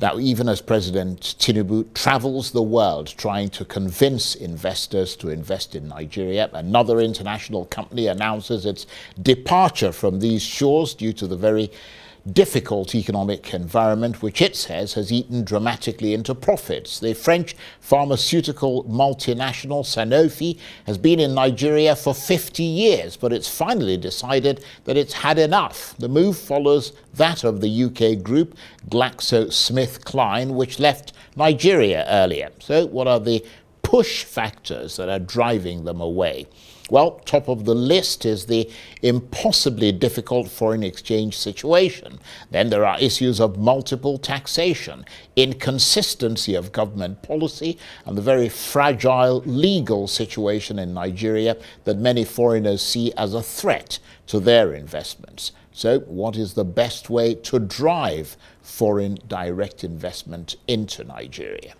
that even as President Tinubu travels the world trying to convince investors to invest in Nigeria, another international company announces its departure from these shores due to the very difficult economic environment, which it says has eaten dramatically into profits. The French pharmaceutical multinational Sanofi has been in Nigeria for 50 years, but it's finally decided that it's had enough. The move follows that of the UK group GlaxoSmithKline, which left Nigeria earlier. So what are the push factors that are driving them away? Well, top of the list is the impossibly difficult foreign exchange situation. Then there are issues of multiple taxation, inconsistency of government policy, and the very fragile legal situation in Nigeria that many foreigners see as a threat to their investments. So what is the best way to drive foreign direct investment into Nigeria?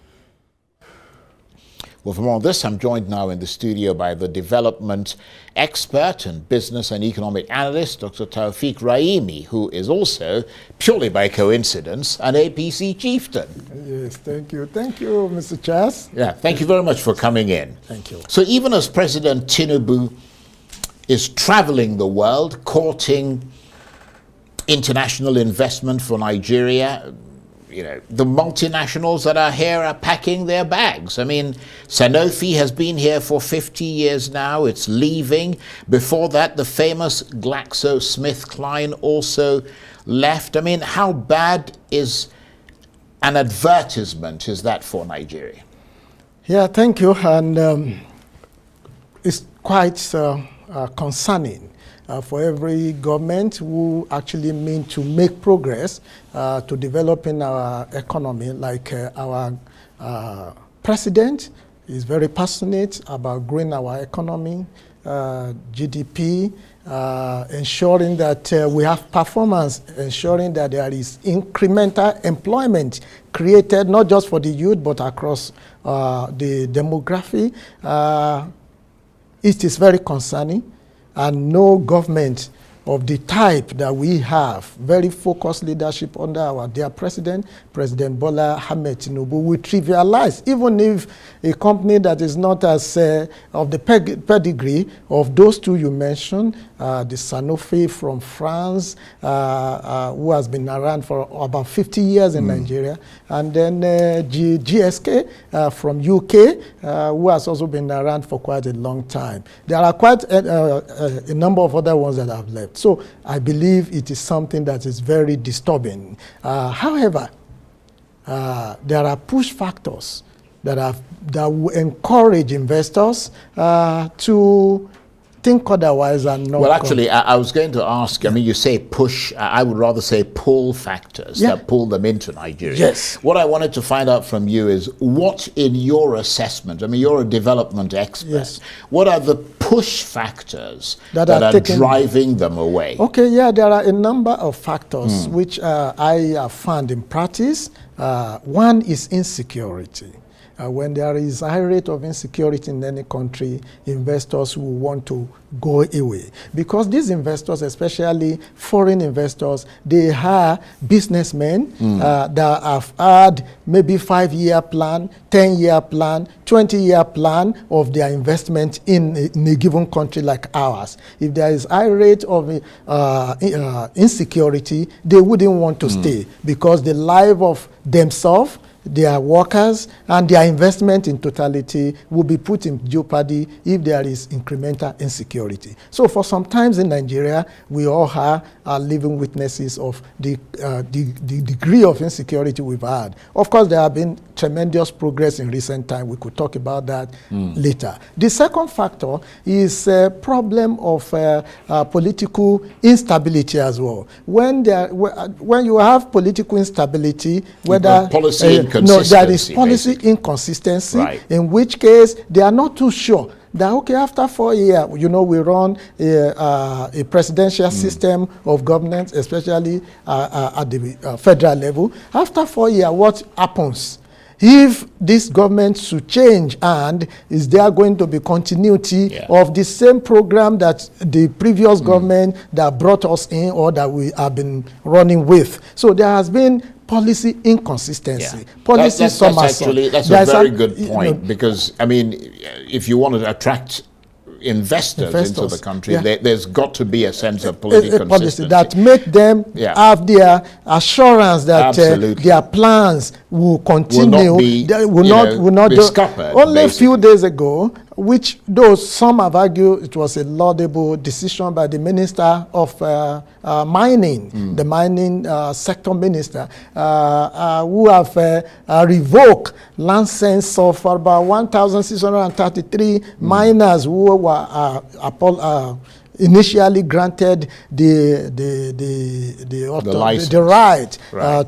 Well, for more on this, I'm joined now in the studio by the development expert and business and economic analyst, Dr. Taofiq Raimi, who is also, purely by coincidence, an APC chieftain. Yes, thank you. Thank you, Mr. Chas. Yeah, thank you very much for coming in. Thank you. So even as President Tinubu is traveling the world, courting international investment for Nigeria, the multinationals that are here are packing their bags. I mean, Sanofi has been here for 50 years now. It's leaving. Before that, the famous GlaxoSmithKline also left. I mean, how bad is an advertisement is that for Nigeria? Yeah, thank you. And it's quite concerning. For every government who actually mean to make progress to developing our economy, like our president is very passionate about growing our economy, GDP, ensuring that we have performance, ensuring that there is incremental employment created, not just for the youth, but across the demography. It is very concerning. And no government of the type that we have, very focused leadership under our dear president, President Bola Tinubu, will trivialize, even if a company that is not as of the pedigree of those two you mentioned, the Sanofi from France, who has been around for about 50 years in Nigeria, and then GSK from UK, who has also been around for quite a long time. There are quite a number of other ones that have left. So I believe it is something that is very disturbing. However, there are push factors that will encourage investors to think otherwise and not. Well, actually, I was going to ask, I mean, you say push, I would rather say pull factors that pull them into Nigeria. Yes. What I wanted to find out from you is what, in your assessment, I mean, you're a development expert, what are the push factors that are driving them away? Okay, yeah, there are a number of factors which I have found in practice. One is insecurity. When there is a high rate of insecurity in any country, investors will want to go away. Because these investors, especially foreign investors, they are businessmen that have had maybe 5-year plan, 10-year plan, 20-year plan of their investment in a given country like ours. If there is high rate of insecurity, they wouldn't want to stay because the life of themselves, their workers, and their investment in totality will be put in jeopardy if there is incremental insecurity. So for some times in Nigeria, we all are living witnesses of the degree of insecurity we've had. Of course, there have been tremendous progress in recent time. We could talk about that later. The second factor is a problem of political instability as well. When you have political instability, whether there is policy inconsistency, in which case they are not too sure that, okay, after 4 years, we run a presidential system of governance, especially at the federal level. After 4 years, what happens? If this government should change, and is there going to be continuity of the same program that the previous government that brought us in or that we have been running with? So there has been policy inconsistency, Yeah. policy That's somersault. that's a very good point, because, I mean, if you want to attract investors into the country, there's got to be a sense of political policy that make them have their assurance that their plans will continue, will not be scuppered. Only a few days ago, which though some have argued it was a laudable decision by the Minister of Mining, the mining sector minister, who have revoked license of about 1,633 miners who were initially granted the right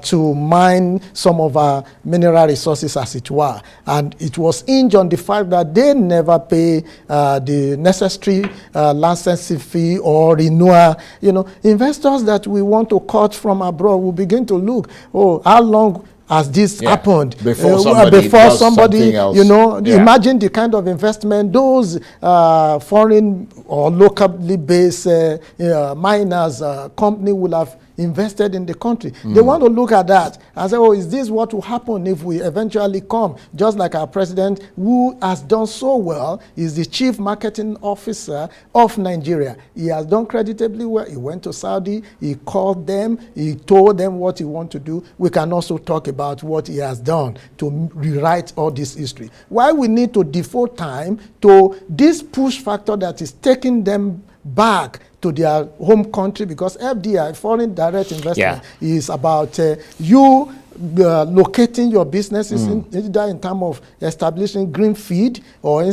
to mine some of our mineral resources, as it were. And it was hinged on the fact that they never pay the necessary licensing fee or renewal. Investors that we want to cut from abroad will begin to look, how long has this happened before somebody else. Imagine the kind of investment those foreign or locally based miners company will have invested in the country. They want to look at that and say, is this what will happen if we eventually come? Just like our president, who has done so well, is the chief marketing officer of Nigeria. He has done creditably well. He went to Saudi, he called them, he told them what he wants to do. We can also talk about what he has done to rewrite all this history. Why we need to devote time to this push factor that is taking them back to their home country, because FDI, foreign direct investment, is about you locating your businesses either in terms of establishing greenfield or in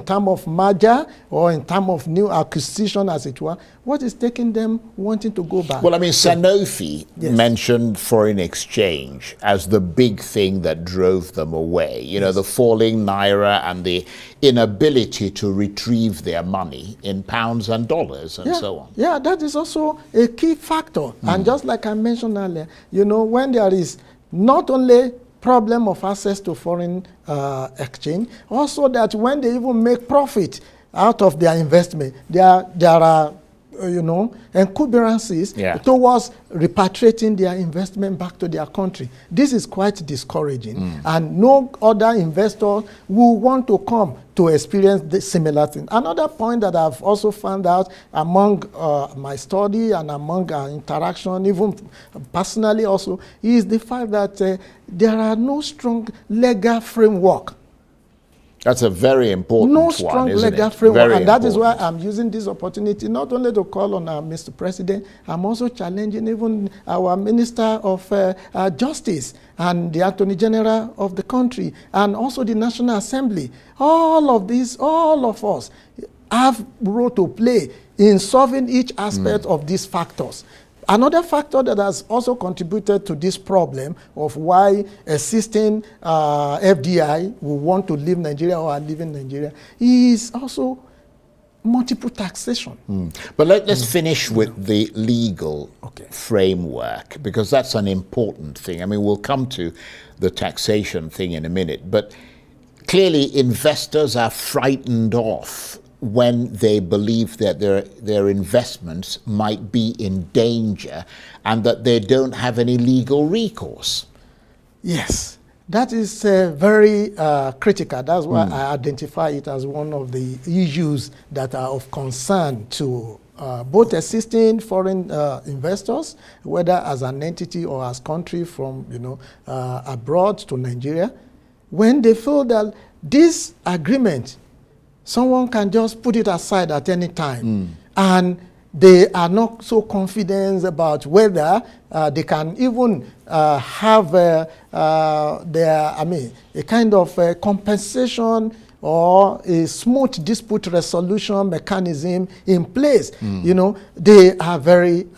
terms of merger or in terms of new acquisition, as it were. What is taking them wanting to go back? Well, I mean, Sanofi mentioned foreign exchange as the big thing that drove them away. The falling naira and the inability to retrieve their money in pounds and dollars and so on. Yeah, that is also a key factor. And just like I mentioned earlier, when there is not only problem of access to foreign exchange, also that when they even make profit out of their investment, there are encumbrances towards repatriating their investment back to their country. This is quite discouraging, and no other investor will want to come to experience the similar thing. Another point that I've also found out among my study and among our interaction, even personally also, is the fact that there are no strong legal framework. That's a very important one, isn't it? No strong legal framework, and that is why I'm using this opportunity not only to call on our Mr. President, I'm also challenging even our Minister of Justice and the Attorney General of the country, and also the National Assembly. All of us have a role to play in solving each aspect of these factors. Another factor that has also contributed to this problem of why existing FDI will want to leave Nigeria or are leaving Nigeria is also multiple taxation. But let's finish with the legal framework, because that's an important thing. I mean, we'll come to the taxation thing in a minute, but clearly investors are frightened off when they believe that their investments might be in danger and that they don't have any legal recourse. Yes, that is very critical. That's why I identify it as one of the issues that are of concern to both existing foreign investors, whether as an entity or as country from abroad to Nigeria, when they feel that this agreement, someone can just put it aside at any time, and they are not so confident about whether they can even have a kind of compensation or a smooth dispute resolution mechanism in place. They are very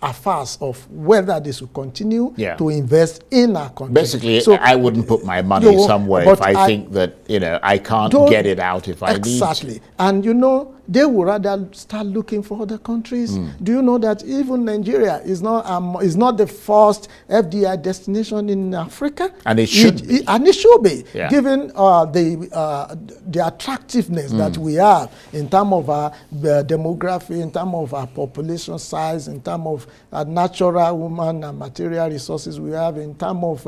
affairs of whether this will continue to invest in our country. Basically, so, I wouldn't put my money somewhere if I think that I can't get it out if I need to. Exactly. And they would rather start looking for other countries. Do you know that even Nigeria is not the first FDI destination in Africa? And it should be. And it should be, given the attractiveness that we have in terms of our demography, in terms of our population size, in terms of of natural, human, and material resources we have, in terms of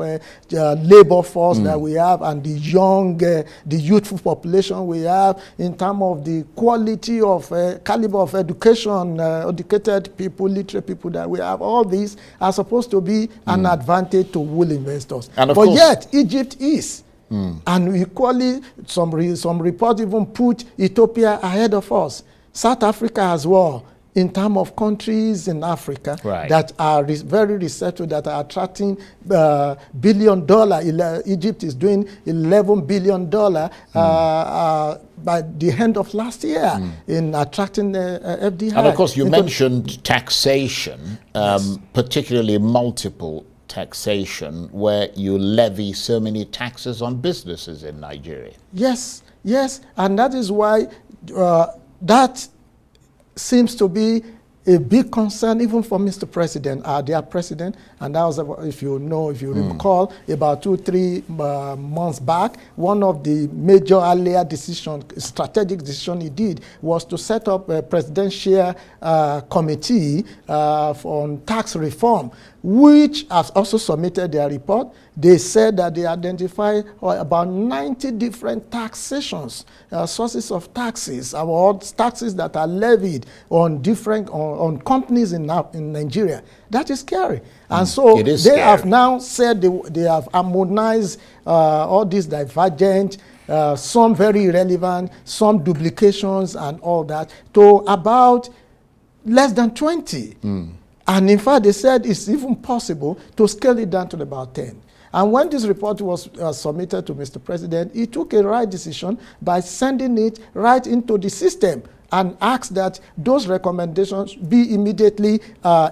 labor force that we have, and the young, the youthful population we have, in terms of the quality of caliber of education, educated people, literate people that we have, all these are supposed to be an advantage to wool investors. And but yet, Egypt is. And equally, some reports even put Ethiopia ahead of us. South Africa as well, in terms of countries in Africa that are very receptive, that are attracting $1 billion. Egypt is doing $11 billion by the end of last year in attracting FDI. And of course, you mentioned taxation, particularly multiple taxation, where you levy so many taxes on businesses in Nigeria. Yes, and that is why that seems to be a big concern even for Mr. President, their president, and that was, if you recall, about 2-3 months back, one of the major earlier strategic decision he did was to set up a presidential committee on tax reform, which has also submitted their report. They said that they identified about 90 different taxations, sources of taxes, or taxes that are levied on different on companies in Nigeria. That is scary. And so they have now said they have harmonized all these divergent, some very irrelevant, some duplications and all that, to about less than 20. And in fact, they said it's even possible to scale it down to about 10. And when this report was submitted to Mr. President, he took a right decision by sending it right into the system and asked that those recommendations be immediately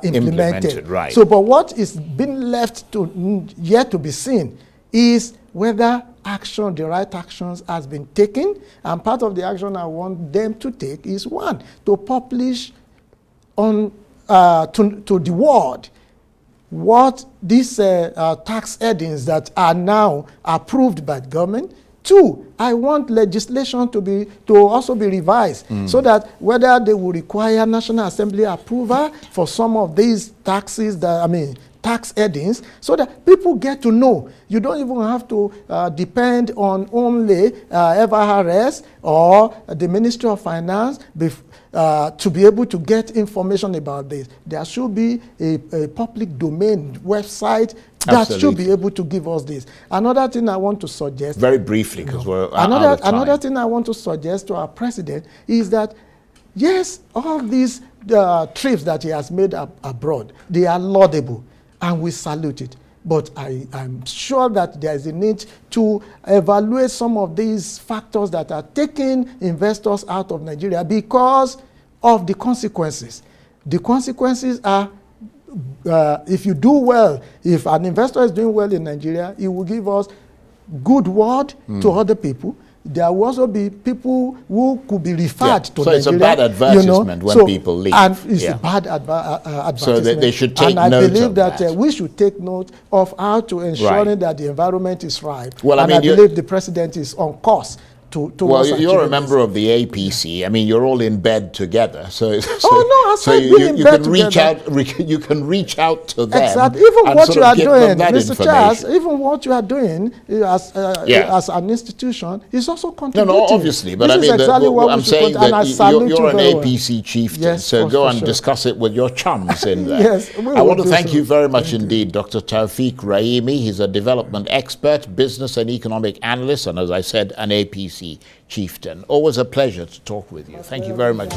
implemented. Right. So, but what is being left yet to be seen is whether the right actions has been taken. And part of the action I want them to take is, one, to publish on to the world what these tax headings that are now approved by the government. Two, I want legislation to also be revised so that whether they will require National Assembly approval for some of these taxes, tax headings, so that people get to know. You don't even have to depend on only FRS or the Ministry of Finance to be able to get information about this. There should be a public domain website that should be able to give us this. Another thing I want to suggest, very briefly, because we're out of time. Another thing I want to suggest to our president is that, yes, all these trips that he has made abroad, they are laudable, and we salute it. But I'm sure that there is a need to evaluate some of these factors that are taking investors out of Nigeria because of the consequences. The consequences are, if you do well, if an investor is doing well in Nigeria, it will give us good word to other people. There will also be people who could be referred to Nigeria. So it's a bad advertisement when people leave. And it's a bad advertisement. So they should take note of that. And I believe that we should take note of how to ensure that the environment is right. Well, and I believe the president is on course well, you're a member of the APC. I mean, you're all in bed together, so you can reach out to them. Exactly. Even what you are doing, Mr. Charles, even what you are doing as an institution is also contributing. No, obviously, but this I'm saying that you're an APC chieftain, yes, so go and discuss it with your chums in there. Yes, I want to thank you very much indeed, Dr. Taofiq Raimi. He's a development expert, business and economic analyst, and as I said, an APC chieftain. Always a pleasure to talk with you. Thank you very much.